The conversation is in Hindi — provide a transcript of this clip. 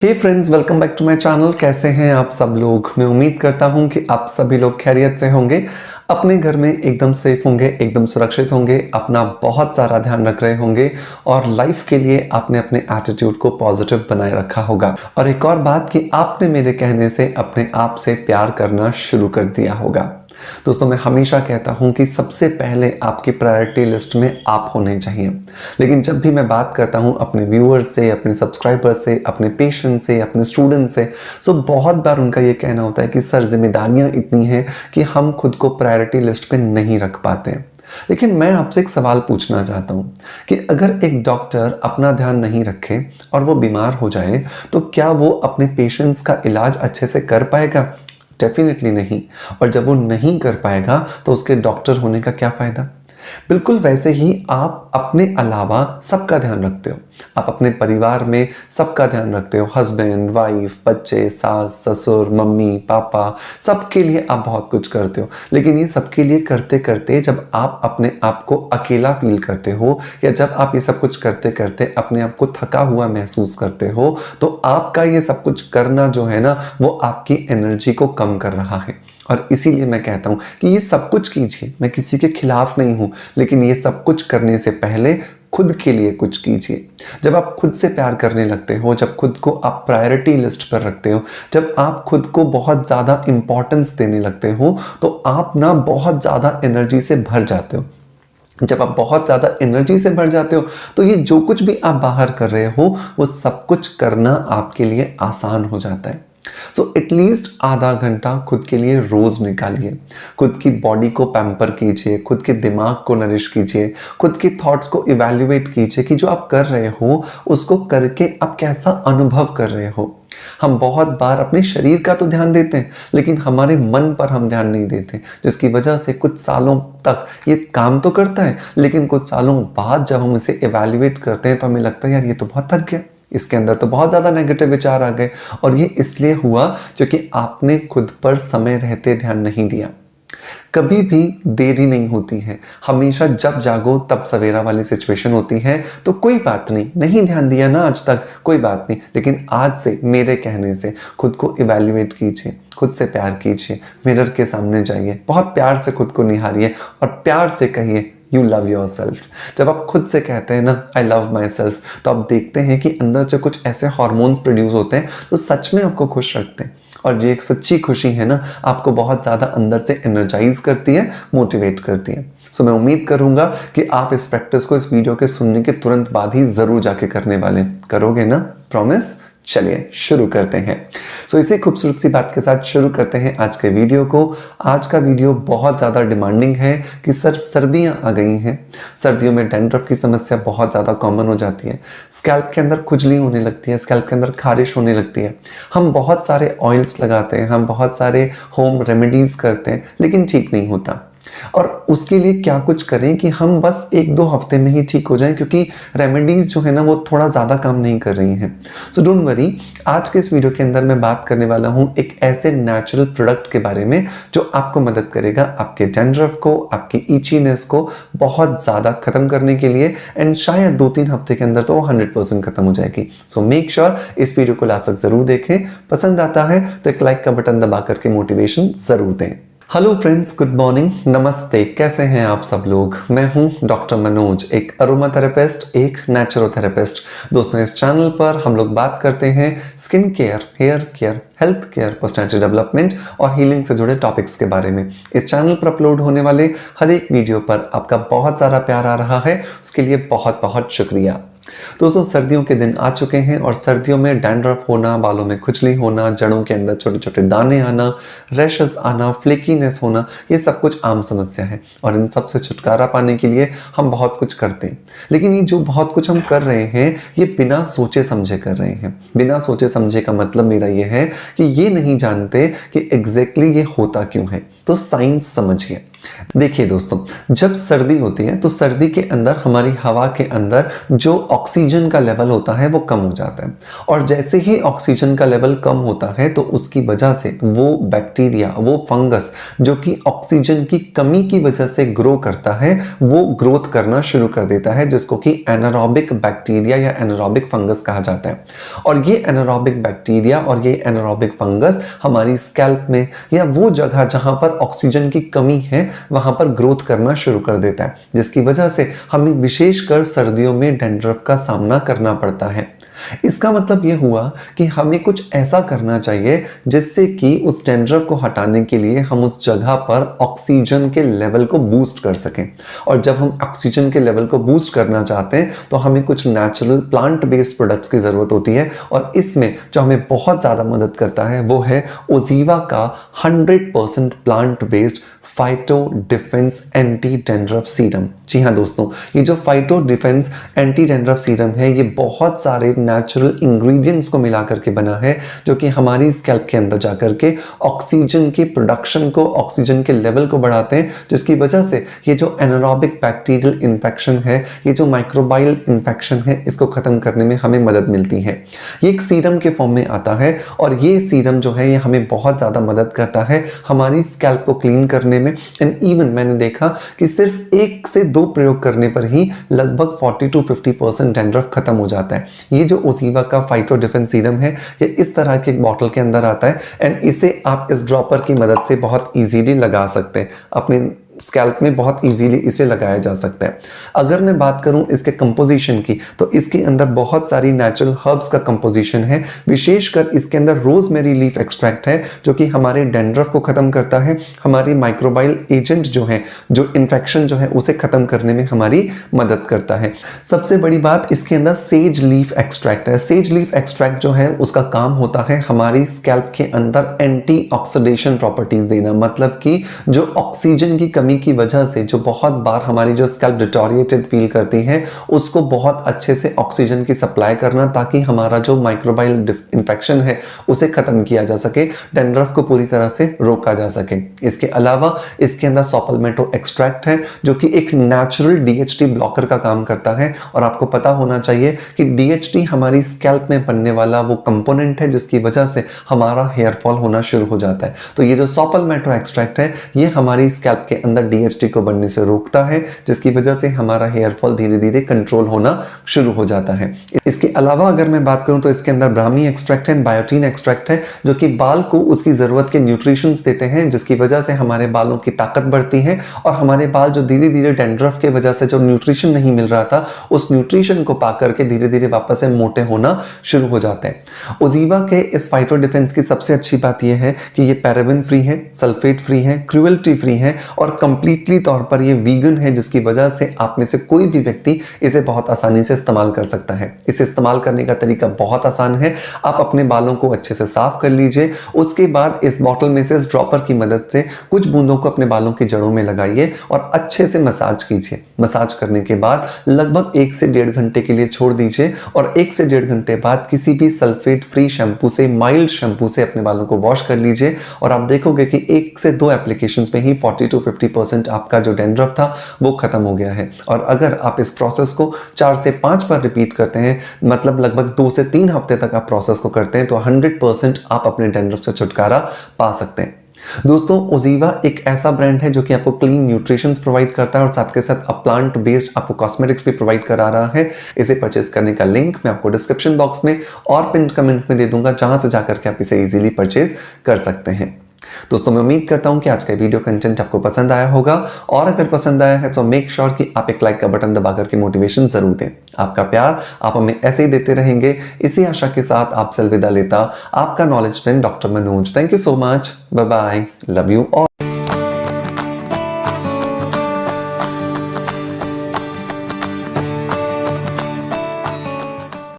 Hey friends, welcome back to my channel. कैसे हैं आप सब लोग? मैं उम्मीद करता हूं कि आप सभी लोग खैरियत से होंगे, अपने घर में एकदम सेफ होंगे, एकदम सुरक्षित होंगे, अपना बहुत सारा ध्यान रख रहे होंगे और लाइफ के लिए आपने अपने एटीट्यूड को पॉजिटिव बनाए रखा होगा। और एक और बात कि आपने मेरे कहने से अपने आप से प्यार करना शुरू कर दिया होगा। दोस्तों, मैं हमेशा कहता हूं कि सबसे पहले आपकी प्रायोरिटी लिस्ट में आप होने चाहिए। लेकिन जब भी मैं बात करता हूं अपने व्यूअर्स से, अपने सब्सक्राइबर्स से, अपने पेशेंट से, अपने स्टूडेंट से, तो बहुत बार उनका ये कहना होता है कि सर, जिम्मेदारियां इतनी हैं कि हम खुद को प्रायोरिटी लिस्ट पे नहीं रख पाते। लेकिन मैं आपसे एक सवाल पूछना चाहता हूं कि अगर एक डॉक्टर अपना ध्यान नहीं रखे और वो बीमार हो जाए, तो क्या वो अपने पेशेंट्स का इलाज अच्छे से कर पाएगा? डेफिनेटली नहीं। और जब वो नहीं कर पाएगा तो उसके डॉक्टर होने का क्या फायदा? बिल्कुल वैसे ही आप अपने अलावा सबका ध्यान रखते हो। आप अपने परिवार में सबका ध्यान रखते हो, हस्बैंड, वाइफ, बच्चे, सास, ससुर, मम्मी, पापा, सबके लिए आप बहुत कुछ करते हो। लेकिन ये सबके लिए करते करते जब आप अपने आप को अकेला फील करते हो या जब आप ये सब कुछ करते करते अपने आप को थका हुआ महसूस करते हो, तो आपका ये सब कुछ करना जो है ना, वो आपकी एनर्जी को कम कर रहा है। और इसीलिए मैं कहता हूं कि ये सब कुछ कीजिए। मैं किसी के खिलाफ नहीं हूं, लेकिन ये सब कुछ करने से पहले खुद के लिए कुछ कीजिए। जब आप खुद से प्यार करने लगते हो, जब खुद को आप प्रायोरिटी लिस्ट पर रखते हो, जब आप खुद को बहुत ज़्यादा इंपॉर्टेंस देने लगते हो, तो आप ना बहुत ज़्यादा एनर्जी से भर जाते हो। जब आप बहुत ज़्यादा एनर्जी से भर जाते हो, तो ये जो कुछ भी आप बाहर कर रहे हो, वो सब कुछ करना आपके लिए आसान हो जाता है। सो एटलीस्ट आधा घंटा खुद के लिए रोज निकालिए। खुद की बॉडी को पैम्पर कीजिए, खुद के दिमाग को नरिश कीजिए, खुद के थॉट्स को इवैल्यूएट कीजिए कि जो आप कर रहे हो उसको करके आप कैसा अनुभव कर रहे हो। हम बहुत बार अपने शरीर का तो ध्यान देते हैं, लेकिन हमारे मन पर हम ध्यान नहीं देते, जिसकी वजह से कुछ सालों तक ये काम तो करता है, लेकिन कुछ सालों बाद जब हम इसे इवैल्यूएट करते हैं तो हमें लगता है यार, ये तो बहुत थक गया, इसके अंदर तो बहुत ज़्यादा नेगेटिव विचार आ गए। और ये इसलिए हुआ क्योंकि आपने खुद पर समय रहते ध्यान नहीं दिया। कभी भी देरी नहीं होती है, हमेशा जब जागो तब सवेरा वाली सिचुएशन होती है। तो कोई बात नहीं, नहीं ध्यान दिया ना आज तक, कोई बात नहीं, लेकिन आज से मेरे कहने से खुद को इवैल्यूएट कीजिए, खुद से प्यार कीजिए, मिरर के सामने जाइए, बहुत प्यार से खुद को निहारिए और प्यार से कहिए यू लव योर सेल्फ। जब आप खुद से कहते हैं ना आई लव माई सेल्फ, तो आप देखते हैं कि अंदर से कुछ ऐसे हार्मोन्स प्रोड्यूस होते हैं जो सच में आपको खुश रखते हैं। और ये एक सच्ची खुशी है ना, आपको बहुत ज़्यादा अंदर से एनर्जाइज करती है, मोटिवेट करती है। सो मैं उम्मीद करूंगा कि आप इस प्रैक्टिस को इस वीडियो के सुनने के तुरंत बाद ही ज़रूर जाके करने वाले करोगे ना? प्रॉमिस? चलिए शुरू करते हैं। सो इसी खूबसूरत सी बात के साथ शुरू करते हैं आज के वीडियो को। आज का वीडियो बहुत ज़्यादा डिमांडिंग है कि सर, सर्दियां आ गई हैं, सर्दियों में डैंड्रफ की समस्या बहुत ज़्यादा कॉमन हो जाती है, स्कैल्प के अंदर खुजली होने लगती है, स्कैल्प के अंदर खारिश होने लगती है। हम बहुत सारे ऑयल्स लगाते हैं, हम बहुत सारे होम रेमेडीज़ करते हैं, लेकिन ठीक नहीं होता। और उसके लिए क्या कुछ करें कि हम बस 1-2 हफ्ते में ही ठीक हो जाएं, क्योंकि रेमेडीज जो है ना वो थोड़ा ज़्यादा काम नहीं कर रही हैं। सो डोंट वरी, आज के इस वीडियो के अंदर मैं बात करने वाला हूँ एक ऐसे नेचुरल प्रोडक्ट के बारे में जो आपको मदद करेगा आपके डैंड्रफ को, आपकी ईचीनेस को बहुत ज़्यादा खत्म करने के लिए। एंड शायद 2-3 हफ्ते के अंदर तो वो 100% खत्म हो जाएगी। सो मेक श्योर इस वीडियो को लास्ट तक ज़रूर देखें। पसंद आता है तो एक लाइक का बटन दबा करके मोटिवेशन ज़रूर दें। हेलो फ्रेंड्स, गुड मॉर्निंग, नमस्ते। कैसे हैं आप सब लोग? मैं हूं डॉक्टर मनोज, एक अरोमा थेरेपिस्ट, एक नेचुरोथेरेपिस्ट। दोस्तों, इस चैनल पर हम लोग बात करते हैं skin care, hair care, health care, personality development और हीलिंग से जुड़े टॉपिक्स के बारे में। इस चैनल पर अपलोड होने वाले हर एक वीडियो पर आपका बहुत सारा प्यार आ रहा है, उसके लिए बहुत बहुत शुक्रिया। दोस्तों, सर्दियों के दिन आ चुके हैं और सर्दियों में डैंड्रफ होना, बालों में खुजली होना, जड़ों के अंदर छोटे छोटे दाने आना, रैशेस आना, फ्लेकीनेस होना, ये सब कुछ आम समस्या है। और इन सब से छुटकारा पाने के लिए हम बहुत कुछ करते हैं, लेकिन ये जो बहुत कुछ हम कर रहे हैं ये बिना सोचे समझे कर रहे हैं। बिना सोचे समझे का मतलब मेरा ये है कि ये नहीं जानते कि एग्जैक्टली ये होता क्यों है। तो साइंस समझिए। देखिए दोस्तों, जब सर्दी होती है तो सर्दी के अंदर हमारी हवा के अंदर जो ऑक्सीजन का लेवल होता है वो कम हो जाता है, और जैसे ही ऑक्सीजन का लेवल कम होता है तो उसकी वजह से वो बैक्टीरिया, वो फंगस जो कि ऑक्सीजन की कमी की वजह से ग्रो करता है, वो ग्रोथ करना शुरू कर देता है, जिसको कि एनारोबिक बैक्टीरिया या एनारोबिक फंगस कहा जाता है। और ये एनारोबिक बैक्टीरिया और ये एनारोबिक फंगस हमारी स्कैल्प में या वो जगह जहां पर ऑक्सीजन की कमी है वहां पर ग्रोथ करना शुरू कर देता है, जिसकी वजह से हमें विशेषकर सर्दियों में डैंड्रफ का सामना करना पड़ता है। इसका मतलब यह हुआ कि हमें कुछ ऐसा करना चाहिए जिससे कि उस डैंड्रफ को हटाने के लिए हम उस जगह पर ऑक्सीजन के लेवल को बूस्ट कर सकें। और जब हम ऑक्सीजन के लेवल को बूस्ट करना चाहते हैं तो हमें कुछ नेचुरल प्लांट बेस्ड प्रोडक्ट्स की ज़रूरत होती है, और इसमें जो हमें बहुत ज़्यादा मदद करता है वो है ओजीवा का 100% plant based phyto defence anti dandruff serum. जी हाँ दोस्तों, ये जो phyto defence anti dandruff serum है ये बहुत सारे नेचुरल इंग्रेडिएंट्स को मिला करके बना है, जो कि हमारी स्कैल्प के अंदर जाकर के ऑक्सीजन की प्रोडक्शन को, ऑक्सीजन के लेवल को बढ़ाते हैं, जिसकी वजह से ये जो एनारोबिक बैक्टीरियल इन्फेक्शन है, ये जो माइक्रोबाइल इन्फेक्शन है, इसको खत्म करने में हमें मदद मिलती है। ये एक सीरम के फॉर्म में आता है, और ये सीरम जो है ये हमें बहुत ज़्यादा मदद करता है हमारी स्कैल्प को क्लीन करने में। एंड इवन मैंने देखा कि सिर्फ 1 से 2 प्रयोग करने पर ही लगभग 40 to 50% डैंड्रफ खत्म हो जाता है। ये जो ओजीवा का फाइटो डिफेंस सीरम है ये इस तरह के एक बॉटल के अंदर आता है, एंड इसे आप इस ड्रॉपर की मदद से बहुत इजीली लगा सकते हैं, अपने स्कैल्प में बहुत इजीली इसे लगाया जा सकता है। अगर मैं बात करूं इसके कंपोजिशन की, तो इसके अंदर बहुत सारी नेचुरल हर्ब्स का कंपोजिशन है। विशेषकर इसके अंदर रोजमेरी लीफ एक्सट्रैक्ट है, जो कि हमारे डैंड्रफ को खत्म करता है, हमारी माइक्रोबाइल एजेंट जो है, जो इन्फेक्शन जो है उसे खत्म करने में हमारी मदद करता है। सबसे बड़ी बात, इसके अंदर सेज लीफ एक्सट्रैक्ट है। सेज लीफ एक्सट्रैक्ट जो है उसका काम होता है हमारी स्कैल्प के अंदर एंटी ऑक्सीडेशन प्रॉपर्टीज देना, मतलब कि जो ऑक्सीजन की कमी की वजह से जो बहुत बार हमारी जो स्कैल्प डिटोरिएटेड फील करती है, उसको बहुत अच्छे से ऑक्सीजन की सप्लाई करना, ताकि हमारा जो माइक्रोबाइल इन्फेक्शन है उसे खत्म किया जा सके, डैंड्रफ को पूरी तरह से रोका जा सके। इसके अलावा इसके अंदर सॉपलमेटो एक्सट्रैक्ट है, जो कि एक नेचुरल डीएचटी ब्लॉकर का काम करता है। और आपको पता होना चाहिए कि डीएचटी हमारी स्कैल्प में बनने वाला वो कंपोनेंट है जिसकी वजह से हमारा हेयर फॉल होना शुरू हो जाता है। तो ये जो सॉपलमेटो एक्सट्रैक्ट है ये हमारी स्कैल्प के अंदर डीएचटी को बनने से रोकता है, जिसकी वजह से हमारा हेयर फॉल धीरे धीरे कंट्रोल होना शुरू हो जाता है। इसके अलावा अगर मैं बात करूं तो इसके अंदर ब्राह्मी एक्सट्रैक्ट है, बायोटीन एक्सट्रैक्ट है, जो कि बाल को उसकी जरूरत के न्यूट्रिशंस देते हैं, जिसकी वजह से हमारे बालों की ताकत बढ़ती है, और हमारे बाल जो धीरे धीरे डैंड्रफ के वजह से जो न्यूट्रिशन नहीं मिल रहा था, उस न्यूट्रिशन को पा करके धीरे धीरे वापस से मोटे होना शुरू हो जाते हैं। ओजीवा के इस फाइटो डिफेंस की सबसे अच्छी बात यह है कि ये पैराबेन फ्री है, सल्फेट फ्री है, क्रुएल्टी फ्री है, और कंप्लीटली तौर पर ये वीगन है, जिसकी वजह से आप में से कोई भी व्यक्ति इसे बहुत आसानी से इस्तेमाल कर सकता है। इसे इस्तेमाल करने का तरीका बहुत आसान है। आप अपने बालों को अच्छे से साफ कर लीजिए, उसके बाद इस बॉटल में से, इस ड्रॉपर की मदद से कुछ बूंदों को अपने बालों की जड़ों में लगाइए और अच्छे से मसाज कीजिए। मसाज करने के बाद लगभग 1 से 1.5 घंटे के लिए छोड़ दीजिए, और 1 से 1.5 घंटे बाद किसी भी सल्फेट फ्री शैम्पू से, माइल्ड शैम्पू से अपने बालों को वॉश कर लीजिए, और आप देखोगे कि 1 से 2 एप्लीकेशंस में ही 40 to 50% आपका जो डैंड्रफ था वो खत्म हो गया है। और अगर आप इस प्रोसेस को 4 से 5 बार रिपीट करते हैं, मतलब लगभग 2 से 3 हफ्ते तक आप प्रोसेस को करते हैं, तो 100% आप अपने डैंड्रफ से छुटकारा पा सकते हैं। दोस्तों, ओजीवा एक ऐसा ब्रांड है जो कि आपको क्लीन न्यूट्रिशंस प्रोवाइड करता है, और साथ के साथ प्लांट बेस्ड आपको कॉस्मेटिक्स भी प्रोवाइड करा रहा है। इसे परचेस करने का लिंक मैं आपको डिस्क्रिप्शन बॉक्स में और पिन कमेंट में दे दूंगा, जहां से जाकर के आप इसे इजीली परचेस कर सकते हैं। दोस्तों, मैं उम्मीद करता हूं कि आज का वीडियो कंटेंट आपको पसंद आया होगा, और अगर पसंद आया है तो मेक श्योर कि आप एक लाइक का बटन दबा करके मोटिवेशन जरूर दें। आपका प्यार आप हमें ऐसे ही देते रहेंगे, इसी आशा के साथ आपसे अलविदा लेता आपका knowledge friend doctor Manoj. Thank you so much, bye bye, love you all.